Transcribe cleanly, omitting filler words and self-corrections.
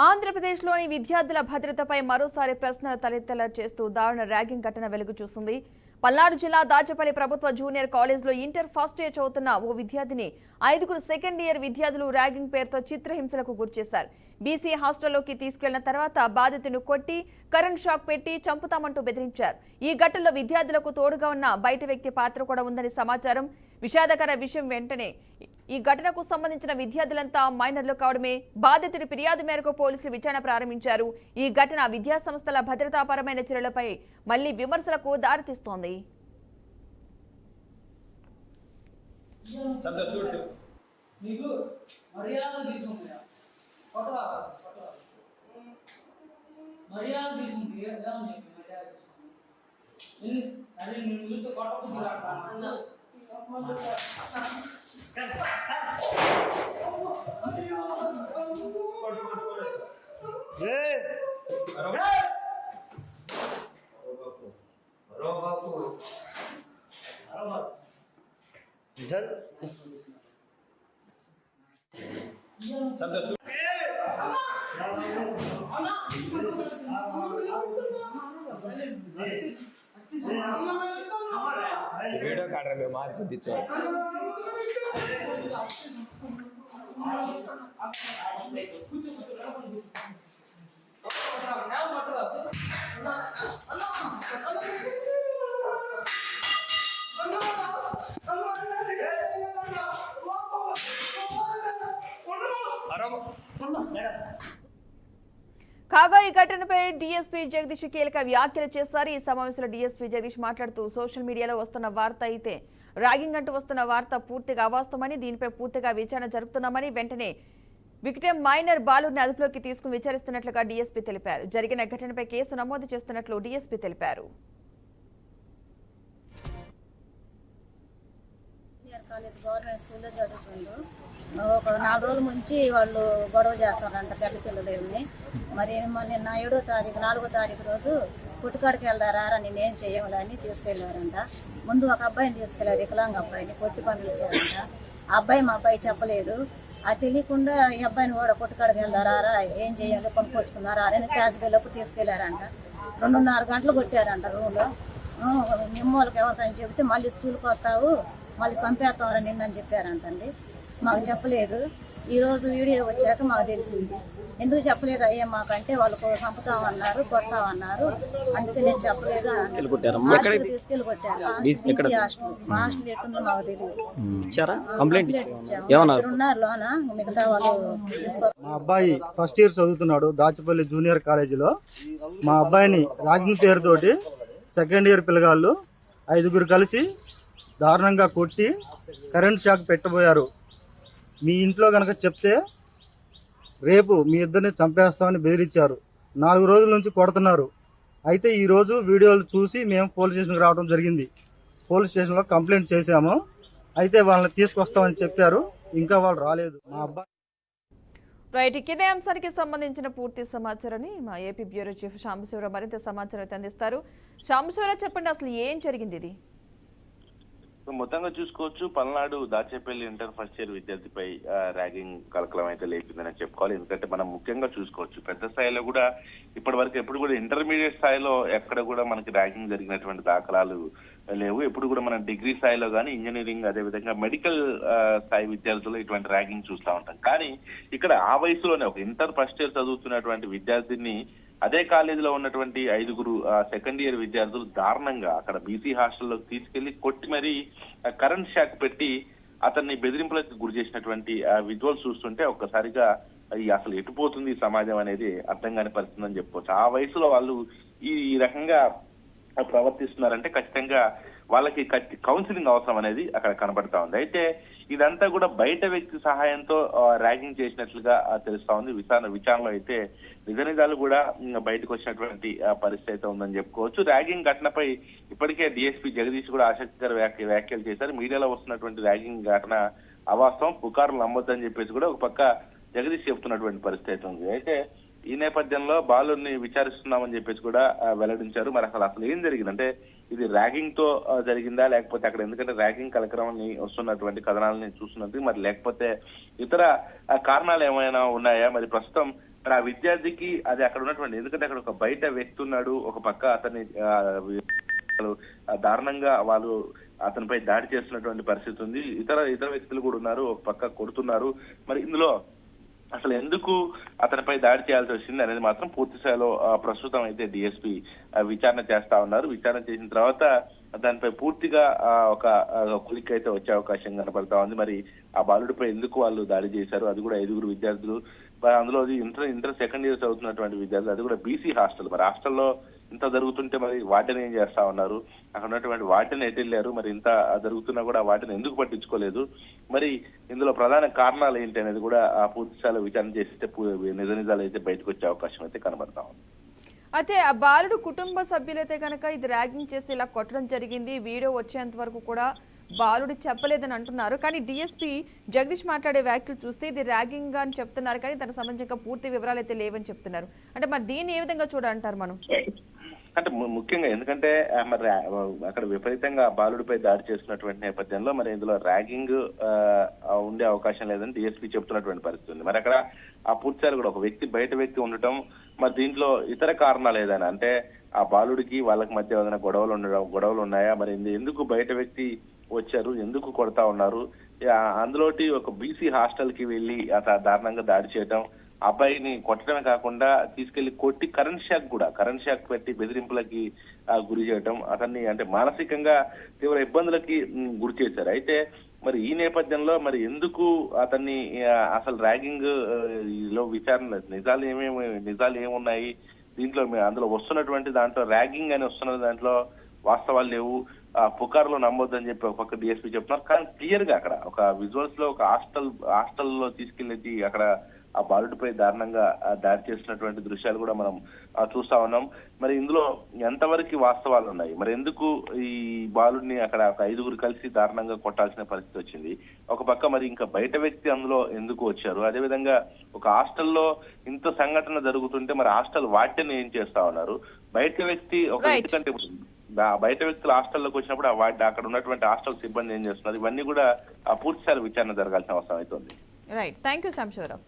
ఆంధ్రప్రదేశ్లోని విద్యార్థుల భద్రతపై మరోసారి ప్రశ్నలు తలెత్తేలా చేస్తూ దారుణ ర్యాగింగ్ ఘటన వెలుగు చూసింది. పల్నాడు జిల్లా దాచపల్లి ప్రభుత్వ జూనియర్ కాలేజ్లో ఇంటర్ ఫస్ట్ ఇయర్ చదువుతున్న ఓ విద్యార్థిని 5 సెకండ్ ఇయర్ విద్యార్థులు ర్యాగింగ్ పేరుతో చిత్రహింసలకు గురిచేశారు. బీసీ హాస్టల్లోకి తీసుకెళ్లిన తర్వాత బాధితును కొట్టి కరెంట్ షాక్ పెట్టి చంపుతామంటూ బెదిరించారు. ఈ ఘటనలో విద్యార్థులకు తోడుగా ఉన్న బయట వ్యక్తి పాత్ర కూడా ఉందని సమాచారం. విషాదకర విషయం వెంటనే ఈ ఘటనకు సంబంధించిన విద్యార్థులంతా మైనర్లు కావడమే బాధితుడి ఫిర్యాదు మేరకు పోలీసులు విచారణ ప్రారంభించారు. ఈ ఘటన విద్యా సంస్థల భద్రతాపరమైన చర్యలపై మళ్లీ విమర్శలకు దారితీస్తోంది. वीडियो काट रहे मार चुदी కాగా ఈ ఘటనపై డీఎస్పీ జగదీష్ కీలక వ్యాఖ్యలు చేశారు. ఈ సమావేశంలో డీఎస్పీ జగదీష్ మాట్లాడుతూ సోషల్ మీడియాలో వస్తున్న వార్త అయితే ర్యాగింగ్ అంటూ వస్తున్న వార్త పూర్తిగా అవాస్తవమని, దీనిపై పూర్తిగా విచారణ జరుపుతున్నామని, వెంటనే విక్టిమ్ మైనర్ బాలుని అదుపులోకి తీసుకుని విచారిస్తున్నట్లుగా డీఎస్పీ తెలిపారు. జరిగిన ఘటనపై కేసు నమోదు చేస్తున్నట్లు డీఎస్పీ తెలిపారు. ఒక 4 రోజుల నుంచి వాళ్ళు గొడవ చేస్తారంట పెద్ద పిల్లలని. మరి నిన్న 7వ తారీఖు 4వ తారీఖు రోజు పుట్టుకాడికి వెళ్దారా నేనేం చేయాలని తీసుకెళ్లారంట. ముందు ఒక అబ్బాయిని తీసుకెళ్లారు, వికలాంగ అబ్బాయిని కొట్టి పంపించారంట. ఆ అబ్బాయి మా అబ్బాయి చెప్పలేదు. అది తెలియకుండా ఈ అబ్బాయిని కూడా పుట్టుకాడికి వెళ్దారా ఏం చేయాలి కొనుక్కొచ్చుకున్నారా అని క్లాస్ బిల్లకు తీసుకెళ్లారంట. 2:30 గంటలు కొట్టారంట రూమ్లో. నిమ్మోళ్ళకి ఎవరికని చెబితే మళ్ళీ స్కూల్కి వస్తావు మళ్ళీ చంపేస్తామరా నిన్నని చెప్పారంటండి. మాకు చెప్పలేదు. ఈరోజు వీడియో వచ్చాక మాకు తెలిసింది. ఎందుకు చెప్పలేదు అయ్యా మాకంటే వాళ్ళకు చంపుతామన్నారు కొడతామన్నారు, అందుకే నేను చెప్పలేదు. హాస్టల్ తీసుకెళ్ళి కొట్టారు. హాస్టల్ ఎట్టుందో మాకు తెలియదు. ఉన్నారు లోన, మిగతా వాళ్ళు తీసుకొస్తారు. మా అబ్బాయి ఫస్ట్ ఇయర్ చదువుతున్నాడు దాచపల్లి జూనియర్ కాలేజీలో. మా అబ్బాయిని ర్యాగింగ్ పేరుతోటి సెకండ్ ఇయర్ పిల్లగాళ్ళు 5 కలిసి దారుణంగా కొట్టి కరెంట్ షాక్ పెట్టబోయారు. మీ ఇంట్లో కనుక చెప్తే రేపు మీ ఇద్దరిని చంపేస్తామని బెదిరించారు. 4 రోజుల నుంచి కొడుతున్నారు. అయితే ఈరోజు వీడియోలు చూసి మేము పోలీస్ స్టేషన్కి రావడం జరిగింది. పోలీస్ స్టేషన్లో కంప్లైంట్ చేశాము. అయితే వాళ్ళని తీసుకొస్తామని చెప్పారు, ఇంకా వాళ్ళు రాలేదు. మా అబ్బాయి రైట్. ఇదే అంశానికి సంబంధించిన పూర్తి సమాచారాన్ని మా ఏపీ బ్యూరో చీఫ్ సాంబశివరావు మరింత సమాచారం అందిస్తారు. సాంబశివరావు, చెప్పండి అసలు ఏం జరిగింది ఇది? మొత్తంగా చూసుకోవచ్చు, Palnadu Dachepalli inter first year విద్యార్థిపై ర్యాగింగ్ కలకలం అయితే లేపిందని చెప్పుకోవాలి. ఎందుకంటే మనం ముఖ్యంగా చూసుకోవచ్చు పెద్ద స్థాయిలో కూడా ఇప్పటి వరకు ఎప్పుడు కూడా ఇంటర్మీడియట్ స్థాయిలో ఎక్కడ కూడా మనకి ర్యాగింగ్ జరిగినటువంటి దాఖలాలు లేవు. ఎప్పుడు కూడా మనం డిగ్రీ స్థాయిలో కానీ ఇంజనీరింగ్ అదేవిధంగా మెడికల్ స్థాయి విద్యార్థులు ఇటువంటి ర్యాగింగ్ చూస్తూ ఉంటాం. కానీ ఇక్కడ ఆ వయసులోనే ఒక ఇంటర్ ఫస్ట్ ఇయర్ చదువుతున్నటువంటి విద్యార్థిని అదే కాలేజీలో ఉన్నటువంటి 5 సెకండ్ ఇయర్ విద్యార్థులు దారుణంగా అక్కడ బీసీ హాస్టల్లోకి తీసుకెళ్లి కొట్టి మరీ కరెంట్ షాక్ పెట్టి అతన్ని బెదిరింపులకు గురి చేసినటువంటి విజువల్స్ చూస్తుంటే ఒక్కసారిగా అసలు ఎటుపోతుంది సమాజం అనేది అర్థం కాని పరిస్థితి అని చెప్పుకోవచ్చు. ఆ వయసులో వాళ్ళు ఈ రకంగా ప్రవర్తిస్తున్నారంటే ఖచ్చితంగా వాళ్ళకి కౌన్సిలింగ్ అవసరం అనేది అక్కడ కనబడతా ఉంది. అయితే ఇదంతా కూడా బయట వ్యక్తి సహాయంతో ర్యాగింగ్ చేసినట్లుగా తెలుస్తా ఉంది. విచారణలో అయితే నిజాలు కూడా బయటకు వచ్చినటువంటి పరిస్థితి అయితే ఉందని చెప్పుకోవచ్చు. ర్యాగింగ్ ఘటనపై ఇప్పటికే డీఎస్పీ జగదీష్ కూడా ఆసక్తికర వ్యాఖ్యలు చేశారు. మీడియాలో వస్తున్నటువంటి ర్యాగింగ్ ఘటన అవాస్తవం, పుకార్లు నమ్మొద్దని చెప్పేసి కూడా ఒక పక్క జగదీష్ చెప్తున్నటువంటి పరిస్థితి అయితే ఉంది. అయితే ఈ నేపథ్యంలో బాలుని విచారిస్తున్నామని చెప్పేసి కూడా వెల్లడించారు. మరి అసలు ఏం జరిగింది అంటే ఇది ర్యాగింగ్ తో జరిగిందా లేకపోతే అక్కడ ఎందుకంటే ర్యాగింగ్ కలకరాన్ని వస్తున్నటువంటి కథనాలని చూస్తున్నది మరి లేకపోతే ఇతర కారణాలు ఏమైనా ఉన్నాయా? మరి ప్రస్తుతం మరి ఆ విద్యార్థికి అది అక్కడ ఉన్నటువంటి, ఎందుకంటే అక్కడ ఒక బయట వ్యక్తి ఉన్నాడు, ఒక పక్క అతన్ని దారుణంగా వాళ్ళు అతనిపై దాడి చేస్తున్నటువంటి పరిస్థితి ఉంది, ఇతర వ్యక్తులు కూడా ఉన్నారు, ఒక పక్క కొడుతున్నారు. మరి ఇందులో అసలు ఎందుకు అతనిపై దాడి చేయాల్సి వచ్చింది అనేది మాత్రం పూర్తి స్థాయిలో ప్రస్తుతం అయితే డిఎస్పీ విచారణ చేస్తా ఉన్నారు. విచారణ చేసిన తర్వాత దానిపై పూర్తిగా ఒక కొలిక్ అయితే వచ్చే అవకాశం కనపడతా ఉంది. మరి ఆ బాలుడిపై ఎందుకు వాళ్ళు దాడి చేశారు, అది కూడా 5 విద్యార్థులు, అందులో ఇంటర్ సెకండ్ ఇయర్ చదువుతున్నటువంటి విద్యార్థులు, అది కూడా బీసీ హాస్టల్. మరి హాస్టల్లో ఇంత జరుగుతుంటే మరి వాటిని ఏం చేస్తా ఉన్నారు, అక్కడ ఉన్నటువంటి వాటిని ఎటు వెళ్ళారు, మరి ఇంత జరుగుతున్నా కూడా వాటిని ఎందుకు పట్టించుకోలేదు, మరి ఇందులో ప్రధాన కారణాలు ఏంటి అనేది కూడా పూర్తి స్థాయిలో విచారణ చేస్తే నిజాలు అయితే బయటకు వచ్చే అవకాశం అయితే కనబడతా ఉంది. అయితే ఆ బాలుడు కుటుంబ సభ్యులైతే కనుక ఇది ర్యాగింగ్ చేసి ఇలా కొట్టడం జరిగింది, వీడియో వచ్చేంత వరకు కూడా బాలుడు చెప్పలేదని అంటున్నారు. కానీ డిఎస్పీ జగదీష్ మాట్లాడే వ్యాఖ్యలు చూస్తే ఇది ర్యాగింగ్ అని చెప్తున్నారు, కానీ దానికి సంబంధించిన పూర్తి వివరాలు అయితే లేవని చెప్తున్నారు. అంటే మరి దీన్ని ఏ విధంగా చూడాలంటారు మనం? అంటే ముఖ్యంగా ఎందుకంటే మరి అక్కడ విపరీతంగా బాలుడిపై దాడి చేస్తున్నటువంటి నేపథ్యంలో మరి ఇందులో ర్యాగింగ్ ఉండే అవకాశం లేదని డిఎస్పీ చెప్తున్నటువంటి పరిస్థితి ఉంది. మరి అక్కడ ఆ పూర్తిసారి కూడా ఒక బయట వ్యక్తి ఉండటం, మరి దీంట్లో ఇతర కారణాలు ఏదైనా అంటే ఆ బాలుడికి వాళ్ళకి మధ్య ఏదైనా గొడవలు ఉన్నాయా, మరి ఎందుకు బయట వ్యక్తి వచ్చారు, ఎందుకు కొడతా ఉన్నారు, అందులోటి ఒక బీసీ హాస్టల్ కి వెళ్ళి దారుణంగా దాడి చేయటం, అబ్బాయిని కొట్టడమే కాకుండా తీసుకెళ్లి కొట్టి కరెంట్ షాక్ పెట్టి బెదిరింపులకి గురి చేయడం, అతన్ని అంటే మానసికంగా తీవ్ర ఇబ్బందులకి గురి చేశారు. అయితే మరి ఈ నేపథ్యంలో మరి ఎందుకు అతన్ని అసలు ర్యాగింగ్ లో విచారణ నిజాలు ఏమున్నాయి దీంట్లో, అందులో వస్తున్నటువంటి దాంట్లో ర్యాగింగ్ అని వస్తున్న దాంట్లో వాస్తవాలు లేవు, పుకార్లో నమ్మొద్దని చెప్పి ఒక పక్క డిఎస్పీ చెప్తున్నారు. కానీ క్లియర్ గా అక్కడ ఒక విజువల్స్ లో ఒక హాస్టల్లో తీసుకెళ్లి అక్కడ ఆ బాలుడిపై దారుణంగా దాడి చేసినటువంటి దృశ్యాలు కూడా మనం చూస్తా ఉన్నాం. మరి ఇందులో ఎంతవరకు వాస్తవాలు ఉన్నాయి, మరి ఎందుకు ఈ బాలుడిని అక్కడ ఒక 5 కలిసి దారుణంగా కొట్టాల్సిన పరిస్థితి వచ్చింది, ఒక పక్క మరి ఇంకా బయట వ్యక్తి అందులో ఎందుకు వచ్చారు, అదేవిధంగా ఒక హాస్టల్లో ఇంత సంఘటన జరుగుతుంటే మరి హాస్టల్ వాటిని ఏం చేస్తా ఉన్నారు, బయట వ్యక్తి ఒక ఎందుకంటే బయట వ్యక్తులు హాస్టల్లోకి వచ్చినప్పుడు అక్కడ ఉన్నటువంటి హాస్టల్ సిబ్బంది ఏం చేస్తున్నారు, ఇవన్నీ కూడా పూర్తిసారి విచారణ జరగాల్సిన అవసరం అవుతుంది. Right, thank you Sambasivarao.